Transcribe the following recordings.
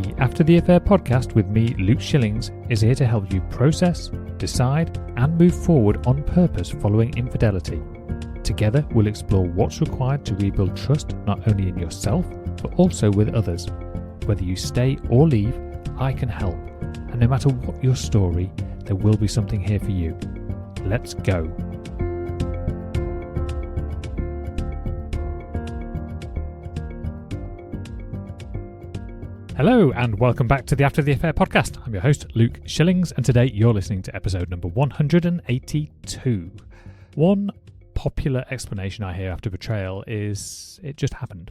The After the Affair podcast with me, Luke Shillings, is here to help you process, decide, and move forward on purpose following infidelity. Together, we'll explore what's required to rebuild trust not only in yourself, but also with others. Whether you stay or leave, I can help. And no matter what your story, there will be something here for you. Let's go. Hello and welcome back to the After the Affair podcast. I'm your host, Luke Shillings, and today you're listening to episode number 182. One popular explanation I hear after betrayal is it just happened.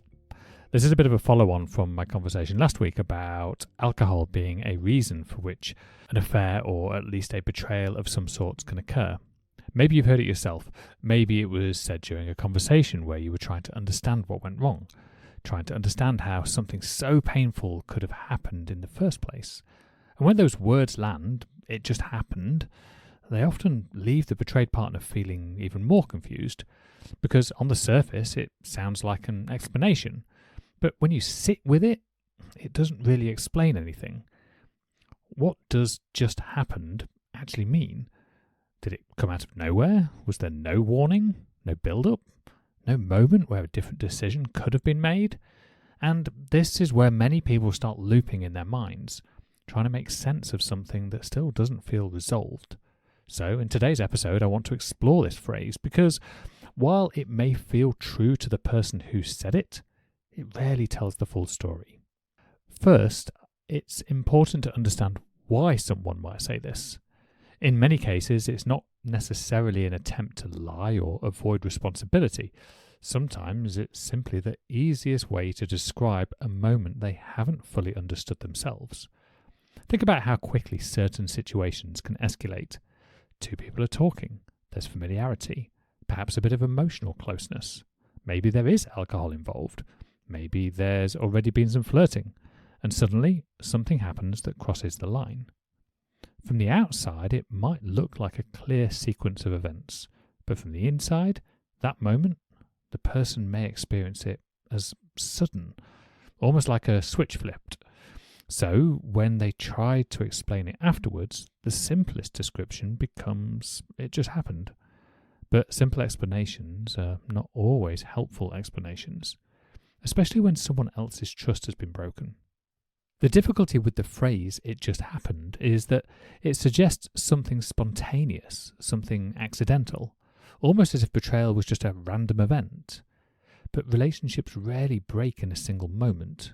This is a bit of a follow-on from my conversation last week about alcohol being a reason for which an affair or at least a betrayal of some sorts can occur. Maybe you've heard it yourself. Maybe it was said during a conversation where you were trying to understand what went wrong, trying to understand how something so painful could have happened in the first place. And when those words land, it just happened, they often leave the betrayed partner feeling even more confused, because on the surface it sounds like an explanation. But when you sit with it, it doesn't really explain anything. What does just happened actually mean? Did it come out of nowhere? Was there no warning? No build-up? No moment where a different decision could have been made? And this is where many people start looping in their minds, trying to make sense of something that still doesn't feel resolved. So in today's episode, I want to explore this phrase because while it may feel true to the person who said it, it rarely tells the full story. First, it's important to understand why someone might say this. In many cases, it's not necessarily an attempt to lie or avoid responsibility. Sometimes it's simply the easiest way to describe a moment they haven't fully understood themselves. Think about how quickly certain situations can escalate. Two people are talking. There's familiarity, perhaps a bit of emotional closeness. Maybe there is alcohol involved. Maybe there's already been some flirting. And suddenly, something happens that crosses the line. From the outside, it might look like a clear sequence of events, but from the inside, that moment, the person may experience it as sudden, almost like a switch flipped. So, when they try to explain it afterwards, the simplest description becomes, it just happened. But simple explanations are not always helpful explanations, especially when someone else's trust has been broken. The difficulty with the phrase, it just happened, is that it suggests something spontaneous, something accidental, almost as if betrayal was just a random event. But relationships rarely break in a single moment,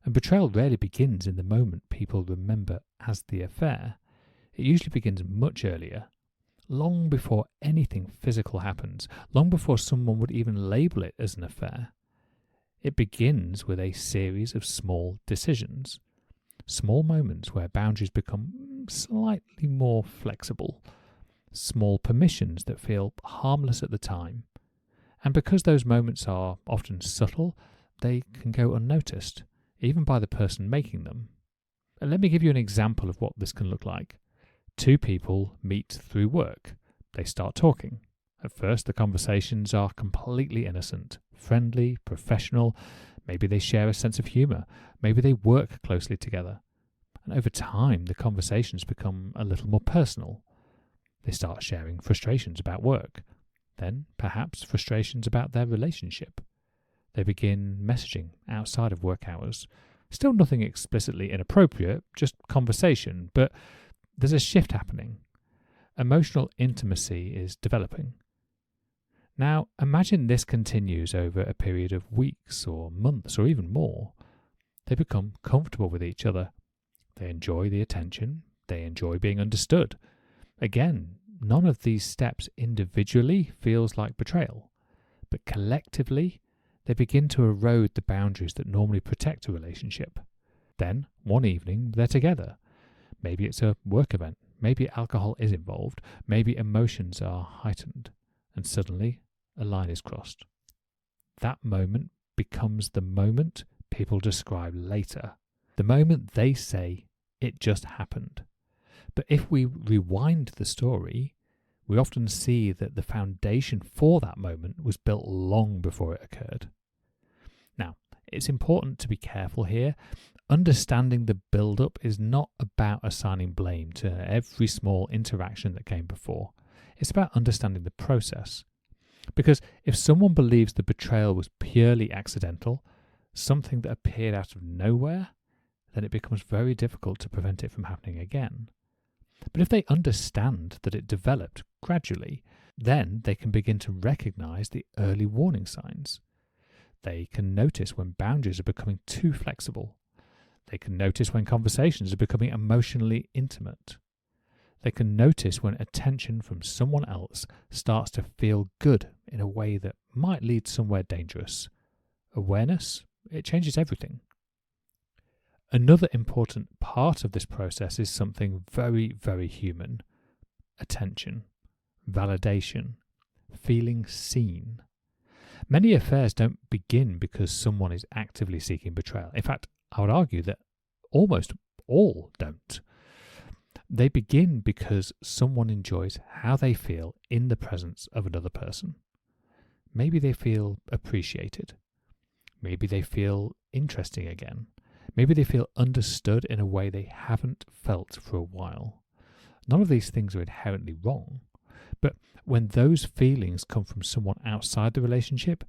and betrayal rarely begins in the moment people remember as the affair. It usually begins much earlier, long before anything physical happens, long before someone would even label it as an affair. It begins with a series of small decisions, small moments where boundaries become slightly more flexible, small permissions that feel harmless at the time. And because those moments are often subtle, they can go unnoticed, even by the person making them. And let me give you an example of what this can look like. Two people meet through work. They start talking. At first, the conversations are completely innocent, friendly, professional. Maybe they share a sense of humour. Maybe they work closely together. And over time, the conversations become a little more personal. They start sharing frustrations about work. Then, perhaps, frustrations about their relationship. They begin messaging outside of work hours. Still nothing explicitly inappropriate, just conversation, but there's a shift happening. Emotional intimacy is developing. Now, imagine this continues over a period of weeks or months or even more. They become comfortable with each other. They enjoy the attention. They enjoy being understood. Again, none of these steps individually feels like betrayal, but collectively, they begin to erode the boundaries that normally protect a relationship. Then, one evening, they're together. Maybe it's a work event. Maybe alcohol is involved. Maybe emotions are heightened. And suddenly, a line is crossed. That moment becomes the moment people describe later. The moment they say, it just happened. But if we rewind the story, we often see that the foundation for that moment was built long before it occurred. Now, It's important to be careful here. Understanding the build-up is not about assigning blame to every small interaction that came before. It's about understanding the process. Because if someone believes the betrayal was purely accidental, something that appeared out of nowhere, then it becomes very difficult to prevent it from happening again. But if they understand that it developed gradually, then they can begin to recognize the early warning signs. They can notice when boundaries are becoming too flexible. They can notice when conversations are becoming emotionally intimate. They can notice when attention from someone else starts to feel good in a way that might lead somewhere dangerous. Awareness, it changes everything. Another important part of this process is something very, very human. Attention, validation, feeling seen. Many affairs don't begin because someone is actively seeking betrayal. In fact, I would argue that almost all don't. They begin because someone enjoys how they feel in the presence of another person. Maybe they feel appreciated. Maybe they feel interesting again. Maybe they feel understood in a way they haven't felt for a while. None of these things are inherently wrong, but when those feelings come from someone outside the relationship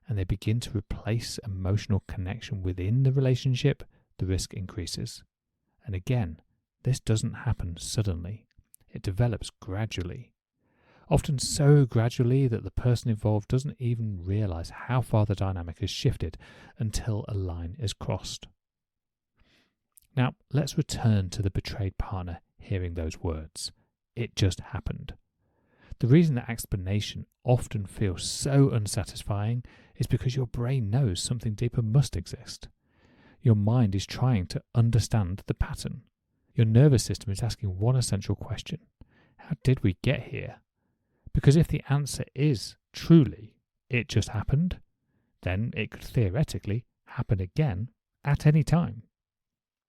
and they begin to replace emotional connection within the relationship, the risk increases. And again, this doesn't happen suddenly. It develops gradually. Often so gradually that the person involved doesn't even realize how far the dynamic has shifted until a line is crossed. Now, let's return to the betrayed partner hearing those words. It just happened. The reason that explanation often feels so unsatisfying is because your brain knows something deeper must exist. Your mind is trying to understand the pattern. Your nervous system is asking one essential question. How did we get here? Because if the answer is truly, it just happened, then it could theoretically happen again at any time.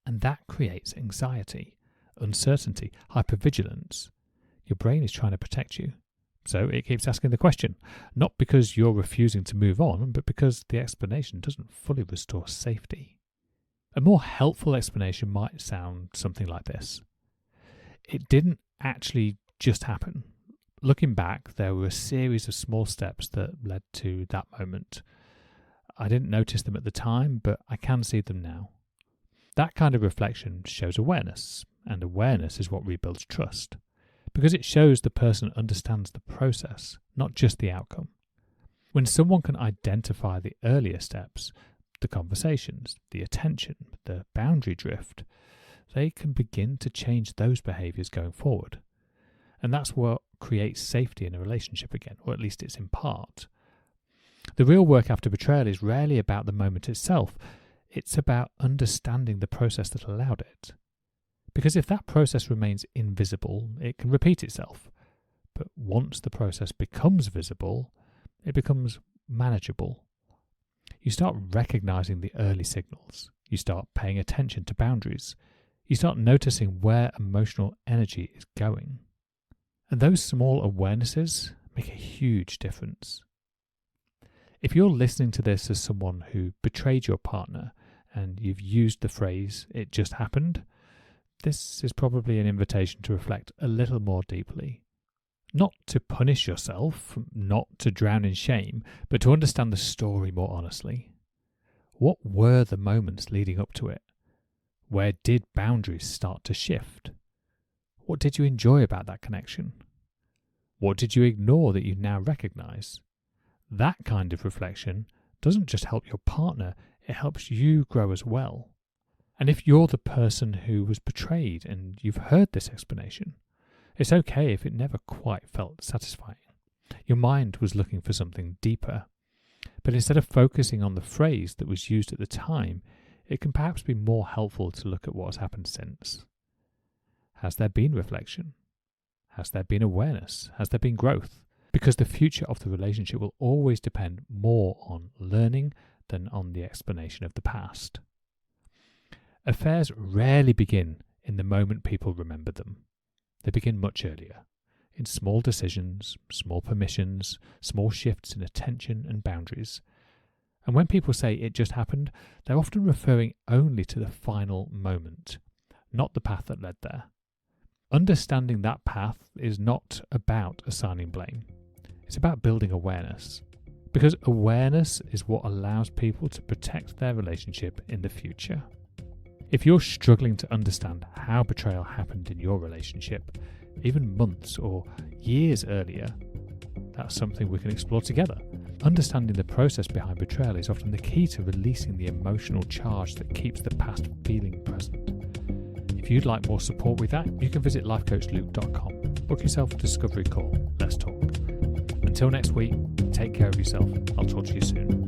And that creates anxiety, uncertainty, hypervigilance. Your brain is trying to protect you. So it keeps asking the question, not because you're refusing to move on, but because the explanation doesn't fully restore safety. A more helpful explanation might sound something like this. It didn't actually just happen. Looking back, there were a series of small steps that led to that moment. I didn't notice them at the time, but I can see them now. That kind of reflection shows awareness, and awareness is what rebuilds trust, because it shows the person understands the process, not just the outcome. When someone can identify the earlier steps, the conversations, the attention, the boundary drift, they can begin to change those behaviours going forward. And that's what creates safety in a relationship again, or at least it's in part. The real work after betrayal is rarely about the moment itself. It's about understanding the process that allowed it. Because if that process remains invisible, it can repeat itself. But once the process becomes visible, it becomes manageable. You start recognizing the early signals. You start paying attention to boundaries. You start noticing where emotional energy is going. And those small awarenesses make a huge difference. If you're listening to this as someone who betrayed your partner and you've used the phrase, "it just happened," this is probably an invitation to reflect a little more deeply. Not to punish yourself, not to drown in shame, but to understand the story more honestly. What were the moments leading up to it? Where did boundaries start to shift? What did you enjoy about that connection? What did you ignore that you now recognize? That kind of reflection doesn't just help your partner, it helps you grow as well. And if you're the person who was betrayed and you've heard this explanation, it's okay if it never quite felt satisfying. Your mind was looking for something deeper. But instead of focusing on the phrase that was used at the time, it can perhaps be more helpful to look at what has happened since. Has there been reflection? Has there been awareness? Has there been growth? Because the future of the relationship will always depend more on learning than on the explanation of the past. Affairs rarely begin in the moment people remember them. They begin much earlier, in small decisions, small permissions, small shifts in attention and boundaries. And when people say it just happened, they're often referring only to the final moment, not the path that led there. Understanding that path is not about assigning blame. It's about building awareness. Because awareness is what allows people to protect their relationship in the future. If you're struggling to understand how betrayal happened in your relationship, even months or years earlier, that's something we can explore together. Understanding the process behind betrayal is often the key to releasing the emotional charge that keeps the past feeling present. If you'd like more support with that, you can visit lifecoachluke.com. Book yourself a discovery call. Let's talk. Until next week, take care of yourself. I'll talk to you soon.